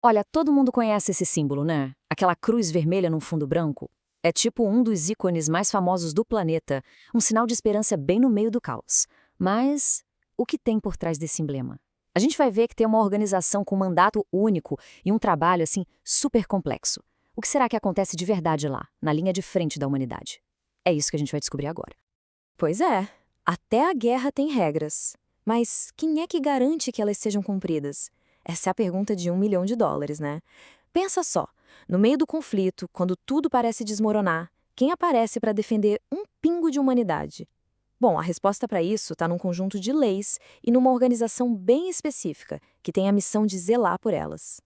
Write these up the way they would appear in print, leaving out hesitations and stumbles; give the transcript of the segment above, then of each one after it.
Olha, todo mundo conhece esse símbolo, né? Aquela cruz vermelha num fundo branco. É tipo um dos ícones mais famosos do planeta, um sinal de esperança bem no meio do caos. Mas o que tem por trás desse emblema? A gente vai ver que tem uma organização com mandato único e um trabalho, assim, super complexo. O que será que acontece de verdade lá, na linha de frente da humanidade? É isso que a gente vai descobrir agora. Pois é, até a guerra tem regras. Mas quem é que garante que elas sejam cumpridas? Essa é a pergunta de US$ 1 milhão, né? Pensa só, no meio do conflito, quando tudo parece desmoronar, quem aparece para defender um pingo de humanidade? Bom, a resposta para isso está num conjunto de leis e numa organização bem específica, que tem a missão de zelar por elas.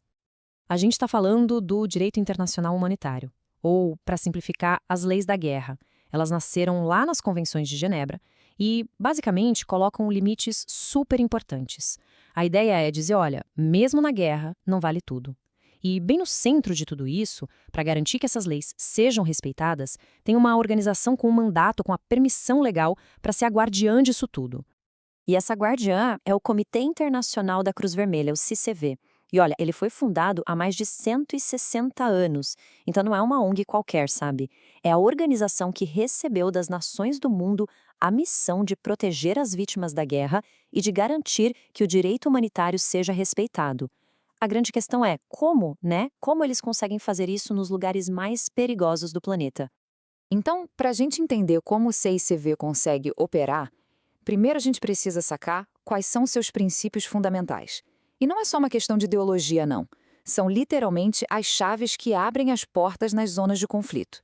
A gente está falando do direito internacional humanitário, ou, para simplificar, as leis da guerra. Elas nasceram lá nas convenções de Genebra e, basicamente, colocam limites super importantes. A ideia é dizer, olha, mesmo na guerra, não vale tudo. E bem no centro de tudo isso, para garantir que essas leis sejam respeitadas, tem uma organização com um mandato, com a permissão legal para ser a guardiã disso tudo. E essa guardiã é o Comitê Internacional da Cruz Vermelha, o CCV. E olha, ele foi fundado há mais de 160 anos, então não é uma ONG qualquer, sabe? É a organização que recebeu das nações do mundo a missão de proteger as vítimas da guerra e de garantir que o direito humanitário seja respeitado. A grande questão é como, né? Como eles conseguem fazer isso nos lugares mais perigosos do planeta? Então, para a gente entender como o CICV consegue operar, primeiro a gente precisa sacar quais são seus princípios fundamentais. E não é só uma questão de ideologia, não. São literalmente as chaves que abrem as portas nas zonas de conflito.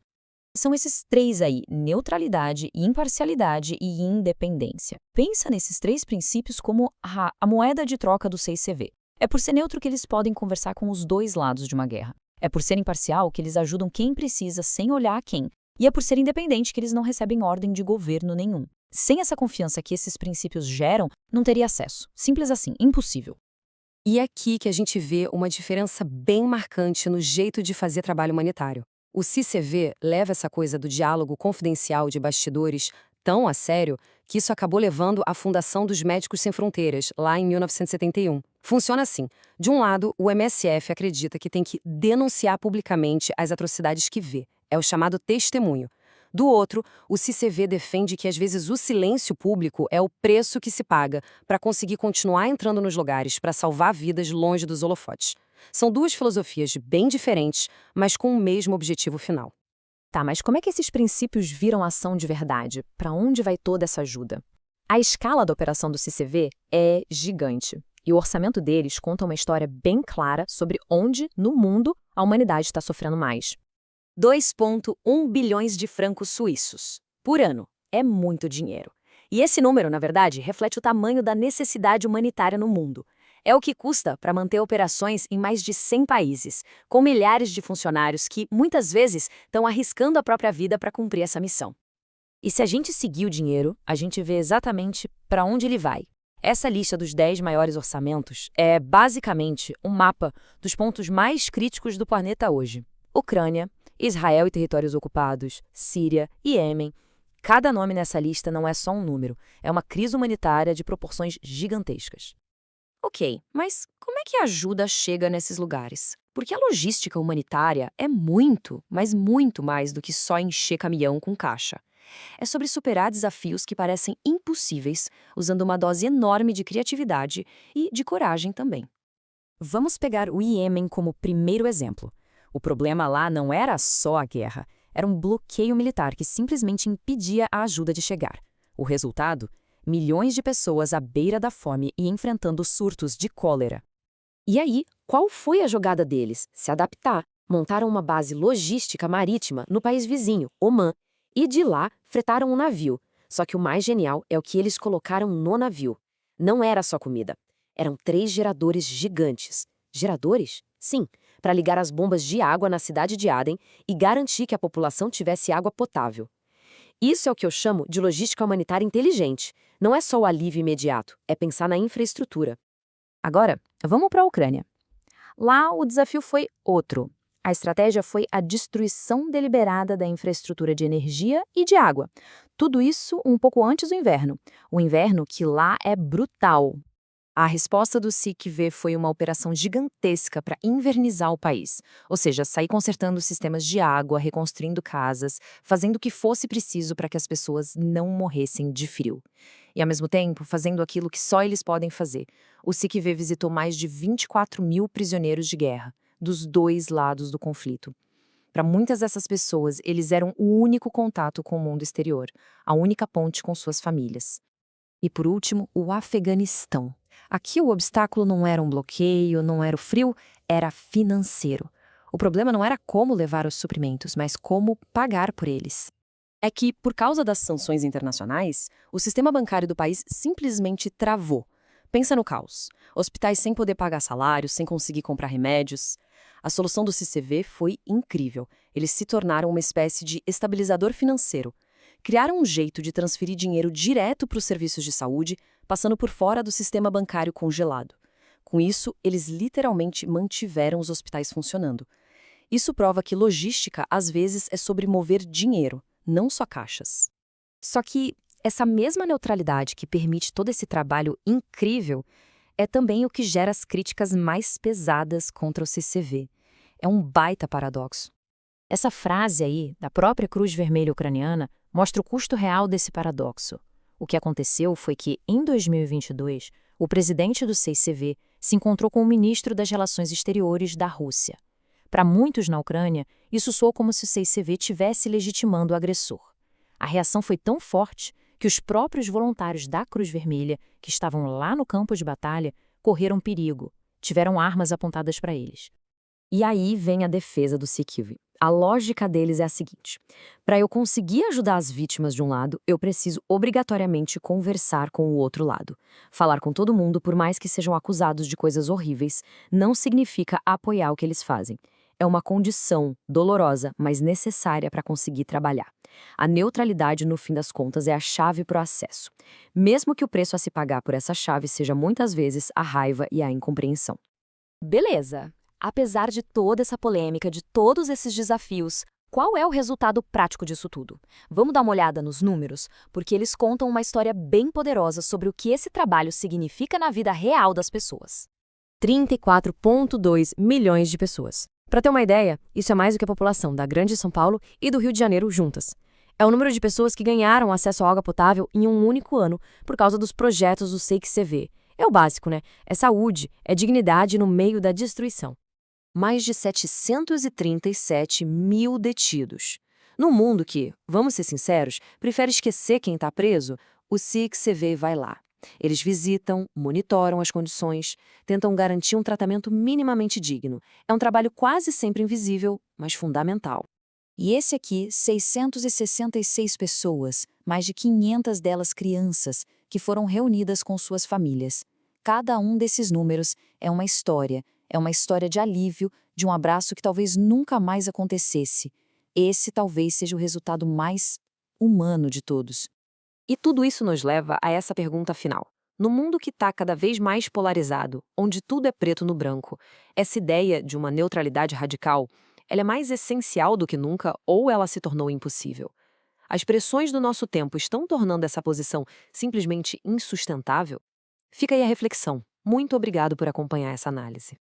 São esses três aí: neutralidade, imparcialidade e independência. Pensa nesses três princípios como a moeda de troca do CICV. É por ser neutro que eles podem conversar com os dois lados de uma guerra. É por ser imparcial que eles ajudam quem precisa sem olhar a quem. E é por ser independente que eles não recebem ordem de governo nenhum. Sem essa confiança que esses princípios geram, não teria acesso. Simples assim, impossível. E é aqui que a gente vê uma diferença bem marcante no jeito de fazer trabalho humanitário. O CCV leva essa coisa do diálogo confidencial de bastidores tão a sério que isso acabou levando à fundação dos Médicos Sem Fronteiras, lá em 1971. Funciona assim. De um lado, o MSF acredita que tem que denunciar publicamente as atrocidades que vê. É o chamado testemunho. Do outro, o CCV defende que às vezes o silêncio público é o preço que se paga para conseguir continuar entrando nos lugares para salvar vidas longe dos holofotes. São duas filosofias bem diferentes, mas com o mesmo objetivo final. Tá, mas como é que esses princípios viram ação de verdade? Para onde vai toda essa ajuda? A escala da operação do CCV é gigante. E o orçamento deles conta uma história bem clara sobre onde, no mundo, a humanidade está sofrendo mais. 2,1 bilhões de francos suíços por ano. É muito dinheiro. E esse número, na verdade, reflete o tamanho da necessidade humanitária no mundo. É o que custa para manter operações em mais de 100 países, com milhares de funcionários que, muitas vezes, estão arriscando a própria vida para cumprir essa missão. E se a gente seguir o dinheiro, a gente vê exatamente para onde ele vai. Essa lista dos 10 maiores orçamentos é, basicamente, um mapa dos pontos mais críticos do planeta hoje. Ucrânia, Israel e territórios ocupados, Síria e Iêmen. Cada nome nessa lista não é só um número, é uma crise humanitária de proporções gigantescas. Ok, mas como é que a ajuda chega nesses lugares? Porque a logística humanitária é muito, mas muito mais do que só encher caminhão com caixa. É sobre superar desafios que parecem impossíveis, usando uma dose enorme de criatividade e de coragem também. Vamos pegar o Iêmen como primeiro exemplo. O problema lá não era só a guerra, era um bloqueio militar que simplesmente impedia a ajuda de chegar. O resultado? Milhões de pessoas à beira da fome e enfrentando surtos de cólera. E aí, qual foi a jogada deles? Se adaptar. Montaram uma base logística marítima no país vizinho, Omã, e de lá fretaram um navio. Só que o mais genial é o que eles colocaram no navio. Não era só comida. Eram 3 geradores gigantes. Geradores? Sim, para ligar as bombas de água na cidade de Aden e garantir que a população tivesse água potável. Isso é o que eu chamo de logística humanitária inteligente. Não é só o alívio imediato, é pensar na infraestrutura. Agora, vamos para a Ucrânia. Lá, o desafio foi outro. A estratégia foi a destruição deliberada da infraestrutura de energia e de água. Tudo isso um pouco antes do inverno. O inverno que lá é brutal. A resposta do CICV foi uma operação gigantesca para invernizar o país, ou seja, sair consertando sistemas de água, reconstruindo casas, fazendo o que fosse preciso para que as pessoas não morressem de frio. E, ao mesmo tempo, fazendo aquilo que só eles podem fazer. O CICV visitou mais de 24 mil prisioneiros de guerra, dos dois lados do conflito. Para muitas dessas pessoas, eles eram o único contato com o mundo exterior, a única ponte com suas famílias. E, por último, o Afeganistão. Aqui o obstáculo não era um bloqueio, não era o frio, era financeiro. O problema não era como levar os suprimentos, mas como pagar por eles. É que, por causa das sanções internacionais, o sistema bancário do país simplesmente travou. Pensa no caos. Hospitais sem poder pagar salários, sem conseguir comprar remédios. A solução do CCV foi incrível. Eles se tornaram uma espécie de estabilizador financeiro. Criaram um jeito de transferir dinheiro direto para os serviços de saúde, passando por fora do sistema bancário congelado. Com isso, eles literalmente mantiveram os hospitais funcionando. Isso prova que logística, às vezes, é sobre mover dinheiro, não só caixas. Só que essa mesma neutralidade que permite todo esse trabalho incrível é também o que gera as críticas mais pesadas contra o CCV. É um baita paradoxo. Essa frase aí, da própria Cruz Vermelha Ucraniana, mostra o custo real desse paradoxo. O que aconteceu foi que, em 2022, o presidente do CICV se encontrou com o ministro das Relações Exteriores da Rússia. Para muitos na Ucrânia, isso soou como se o CICV estivesse legitimando o agressor. A reação foi tão forte que os próprios voluntários da Cruz Vermelha, que estavam lá no campo de batalha, correram perigo, tiveram armas apontadas para eles. E aí vem a defesa do CICV. A lógica deles é a seguinte: para eu conseguir ajudar as vítimas de um lado, eu preciso obrigatoriamente conversar com o outro lado. Falar com todo mundo, por mais que sejam acusados de coisas horríveis, não significa apoiar o que eles fazem. É uma condição dolorosa, mas necessária para conseguir trabalhar. A neutralidade, no fim das contas, é a chave para o acesso. Mesmo que o preço a se pagar por essa chave seja muitas vezes a raiva e a incompreensão. Beleza. Apesar de toda essa polêmica, de todos esses desafios, qual é o resultado prático disso tudo? Vamos dar uma olhada nos números, porque eles contam uma história bem poderosa sobre o que esse trabalho significa na vida real das pessoas. 34,2 milhões de pessoas. Para ter uma ideia, isso é mais do que a população da Grande São Paulo e do Rio de Janeiro juntas. É o número de pessoas que ganharam acesso à água potável em um único ano por causa dos projetos do CICV. É o básico, né? É saúde, é dignidade no meio da destruição. Mais de 737 mil detidos. Num mundo que, vamos ser sinceros, prefere esquecer quem está preso, o CICV vai lá. Eles visitam, monitoram as condições, tentam garantir um tratamento minimamente digno. É um trabalho quase sempre invisível, mas fundamental. E esse aqui, 666 pessoas, mais de 500 delas crianças, que foram reunidas com suas famílias. Cada um desses números é uma história de alívio, de um abraço que talvez nunca mais acontecesse. Esse talvez seja o resultado mais humano de todos. E tudo isso nos leva a essa pergunta final. No mundo que está cada vez mais polarizado, onde tudo é preto no branco, essa ideia de uma neutralidade radical, ela é mais essencial do que nunca ou ela se tornou impossível? As pressões do nosso tempo estão tornando essa posição simplesmente insustentável? Fica aí a reflexão. Muito obrigado por acompanhar essa análise.